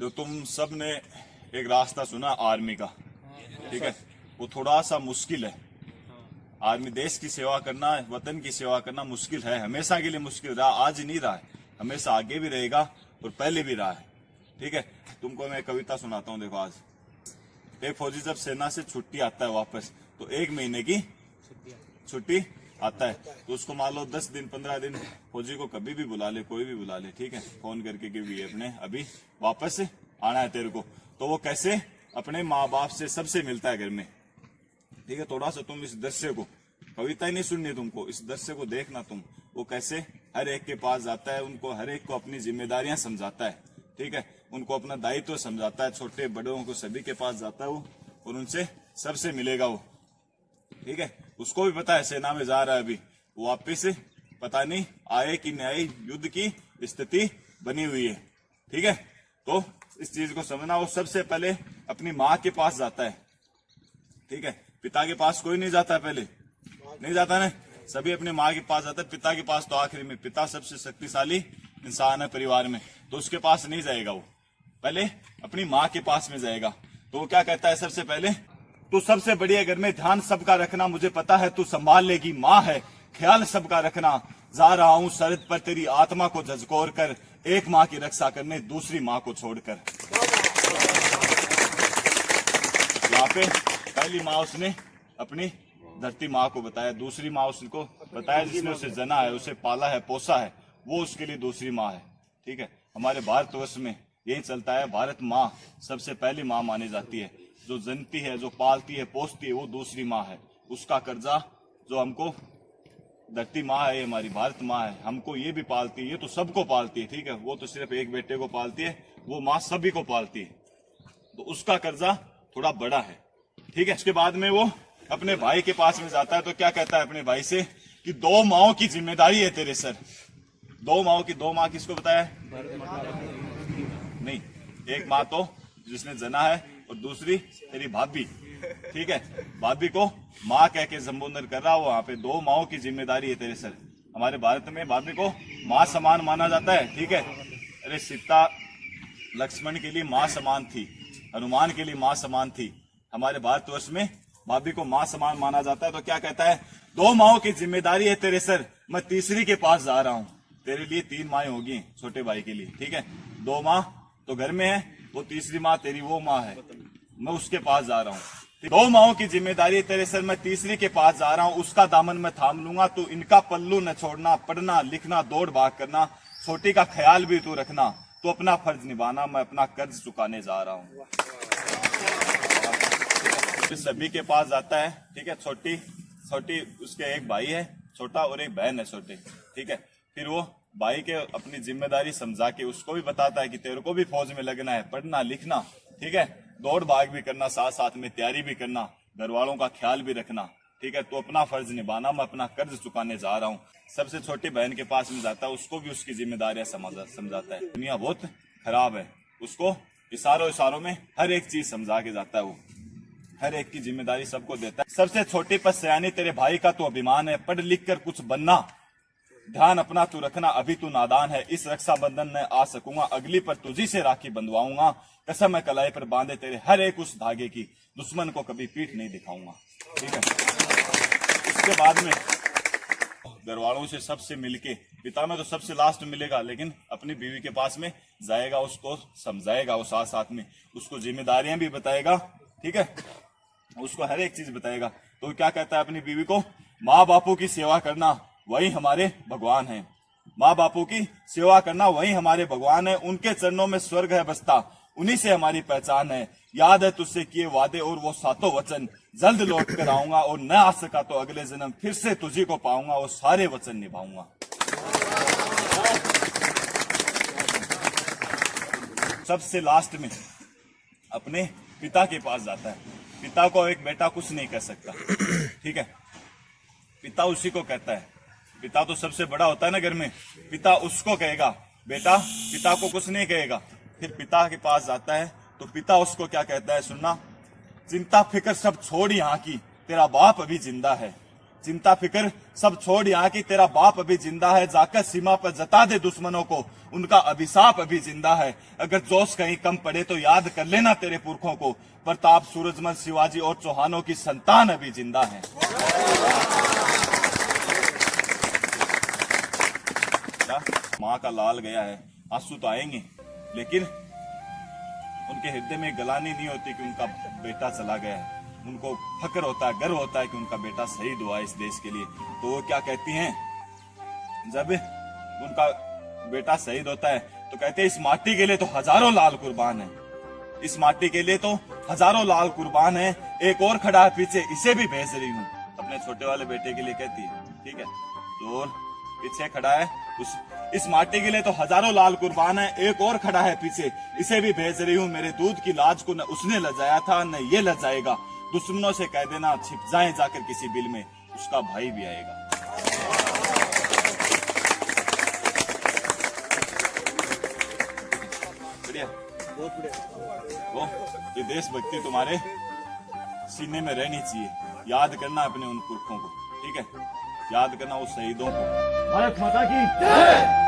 जो तुम सब ने एक रास्ता सुना आर्मी का, ठीक है, वो थोड़ा सा मुश्किल है। आर्मी देश की सेवा करना, वतन की सेवा करना मुश्किल है, हमेशा के लिए मुश्किल रहा, आज नहीं रहा है, हमेशा आगे भी रहेगा और पहले भी रहा है। ठीक है, तुमको मैं कविता सुनाता हूँ। देखो, आज एक फौजी जब सेना से छुट्टी आता है वापस, तो 1 महीने की छुट्टी आता है, तो उसको मान लो 10 दिन 15 दिन फौजी को कभी भी बुला ले, कोई भी बुला ले, ठीक है, फोन करके कि भी अपने अभी वापस आना है तेरे को, तो वो कैसे अपने माँ बाप से सबसे मिलता है घर में। ठीक है, थोड़ा सा तुम इस दृश्य को, कविता ही नहीं सुननी तुमको, इस दृश्य को देखना तुम, वो कैसे हर एक के पास जाता है, उनको हर एक को अपनी जिम्मेदारियां समझाता है। ठीक है, उनको अपना दायित्व समझाता है, छोटे बड़ों को सभी के पास जाता है वो, और उनसे सबसे मिलेगा वो। ठीक है, उसको भी पता है सेना में जा रहा है अभी, वो वापिस पता नहीं आए कि नहीं आए, युद्ध की स्थिति बनी हुई है। ठीक है, तो इस चीज को समझना, वो सबसे पहले अपनी माँ के पास जाता है। ठीक है, पिता के पास कोई नहीं जाता, पहले नहीं जाता ना, सभी अपने माँ के पास जाता है, पिता के पास तो आखिरी में, पिता सबसे शक्तिशाली इंसान है परिवार में, तो उसके पास नहीं जाएगा, वो पहले अपनी माँ के पास में जाएगा। तो वो क्या कहता है सबसे पहले, तू सबसे बड़ी है घर में, ध्यान सबका रखना, मुझे पता है तू संभाल लेगी, माँ है ख्याल सबका रखना, जा रहा हूँ सरहद पर तेरी आत्मा को झकझोर कर, एक माँ की रक्षा करने दूसरी माँ को छोड़कर। यहाँ पे पहली माँ उसने अपनी धरती माँ को बताया, दूसरी माँ उसको बताया जिसने उसे जना है, उसे पाला है, पोसा है, वो उसके लिए दूसरी माँ है। ठीक है, हमारे भारतवर्ष में यही चलता है, भारत माँ सबसे पहली माँ मानी जाती है, जो जनती है, जो पालती है, पोसती है, वो दूसरी माँ है। उसका कर्जा जो हमको, धरती माँ है, हमारी भारत माँ है, हमको ये भी पालती है, ये तो सबको पालती है। ठीक है, वो तो सिर्फ एक बेटे को पालती है, वो माँ सभी को पालती है, तो उसका कर्जा थोड़ा बड़ा है। ठीक है, उसके बाद में वो अपने भाई के पास में जाता है, तो क्या कहता है अपने भाई से कि 2 माओं की जिम्मेदारी है तेरे सर। 2 माओं की, 2 माँ किसको बताया है? नहीं, एक माँ तो जिसने जना है, और दूसरी तेरी भाभी। ठीक है, भाभी को माँ कह के संबोधन कर रहा, वो वहां पे 2 माओं की जिम्मेदारी है तेरे सर। हमारे भारत में भाभी को माँ समान माना जाता है। ठीक है, अरे सीता लक्ष्मण के लिए माँ समान थी, हनुमान के लिए माँ समान थी, हमारे भारतवर्ष में भाभी को माँ समान माना जाता है। तो क्या कहता है, 2 माओं की जिम्मेदारी है तेरे सर, मैं तीसरी के पास जा रहा हूँ, तेरे लिए 3 माएँ होगी छोटे भाई के लिए। ठीक है, 2 माँ तो घर में है, वो तीसरी माँ तेरी वो माँ है, मैं उसके पास जा रहा हूँ। 2 माओं की जिम्मेदारी है तेरे सर, मैं तीसरी के पास जा रहा हूँ, उसका दामन मैं थाम लूंगा, तू इनका पल्लू न छोड़ना, पढ़ना लिखना दौड़ भाग करना, छोटी का ख्याल भी तू रखना, तो अपना फर्ज निभाना, मैं अपना कर्ज चुकाने जा रहा हूँ। सभी के पास जाता है। ठीक है, छोटी उसके एक भाई है छोटा और एक बहन है छोटी। ठीक है, फिर वो भाई के अपनी जिम्मेदारी समझा के उसको भी बताता है कि तेरे को भी फौज में लगना है, पढ़ना लिखना, ठीक है, दौड़ भाग भी करना, साथ साथ में तैयारी भी करना, घर वालों का ख्याल भी रखना। ठीक है, तो अपना फर्ज निभाना, मैं अपना कर्ज चुकाने जा रहा हूँ। सबसे छोटी बहन के पास में जाता है, उसको भी उसकी जिम्मेदारियां समझाता है। दुनिया बहुत खराब है, उसको इशारों में हर एक चीज समझा के जाता है, वो हर एक की जिम्मेदारी सबको देता है। सबसे छोटी पर सयानी तेरे भाई का तो अभिमान है, पढ़ लिख कर कुछ बनना, ध्यान अपना तू रखना, अभी तू नादान है, इस रक्षा बंधन में आ सकूंगा, अगली पर तुझी से राखी बंधवाऊंगा, कसम है कलाई पर बांधे तेरे हर एक उस धागे की, दुश्मन को कभी पीठ नहीं दिखाऊंगा। ठीक है, इसके बाद में घर वालों से सबसे मिलके, पिता में तो सबसे लास्ट मिलेगा, लेकिन अपनी बीवी के पास में जाएगा, उसको समझाएगा, वो साथ साथ में उसको जिम्मेदारियां भी बताएगा। ठीक है, उसको हर एक चीज बताएगा। तो क्या कहता है अपनी बीवी को, माँ बापू की सेवा करना वही हमारे भगवान है, माँ बापू की सेवा करना वही हमारे भगवान है, उनके चरणों में स्वर्ग है बसता, उन्हीं से हमारी पहचान है, याद है तुझसे किए वादे और वो 7 वचन, जल्द लौट कर आऊंगा, और न आ सका तो अगले जन्म फिर से तुझी को पाऊंगा, वो सारे वचन निभाऊंगा। सबसे लास्ट में अपने पिता के पास जाता है। पिता को एक बेटा कुछ नहीं कर सकता। ठीक है, पिता उसी को कहता है, पिता तो सबसे बड़ा होता है ना घर में, पिता उसको कहेगा, बेटा पिता को कुछ नहीं कहेगा। फिर पिता के पास जाता है, तो पिता उसको क्या कहता है सुनना, चिंता फिक्र सब छोड़ यहाँ की, तेरा बाप अभी जिंदा है, चिंता फिक्र सब छोड़ यहाँ की, तेरा बाप अभी जिंदा है, जाकर सीमा पर जता दे दुश्मनों को, उनका अभिशाप अभी जिंदा है। अगर जोश कहीं कम पड़े तो याद कर लेना तेरे पुरखों को, प्रताप, सूरजमल, शिवाजी और चौहानों की संतान अभी जिंदा है। माँ का लाल गया है, आंसू तो आएंगे, लेकिन उनके हृदय में गलानी नहीं होती कि उनका बेटा चला गया है। उनको फक्र होता है, गर्व होता है कि उनका बेटा शहीद हुआ इस देश के लिए। तो वो क्या कहती हैं, जब उनका बेटा शहीद होता है तो कहते हैं, इस माटी के लिए तो हजारों लाल कुर्बान है, इस माटी के लिए तो हजारों लाल कुर्बान है, एक और खड़ा है पीछे, इसे भी भेज रही हूँ। अपने छोटे वाले बेटे के लिए कहती है, ठीक है, जो और पीछे खड़ा है इस माटी के लिए तो हजारों लाल कुर्बान है, एक और खड़ा है पीछे, इसे भी भेज रही हूँ। मेरे दूध की लाज को न उसने लजाया था न ये लजाएगा, दुश्मनों से कह देना छिप जाए जाकर किसी बिल में, उसका भाई भी आएगा। बढ़िया, बहुत बढ़िया। वो ये देशभक्ति तुम्हारे सीने में रहनी चाहिए, याद करना अपने उन पुरखों को, ठीक है, याद करना उस शहीदों को। भारत माता की जय।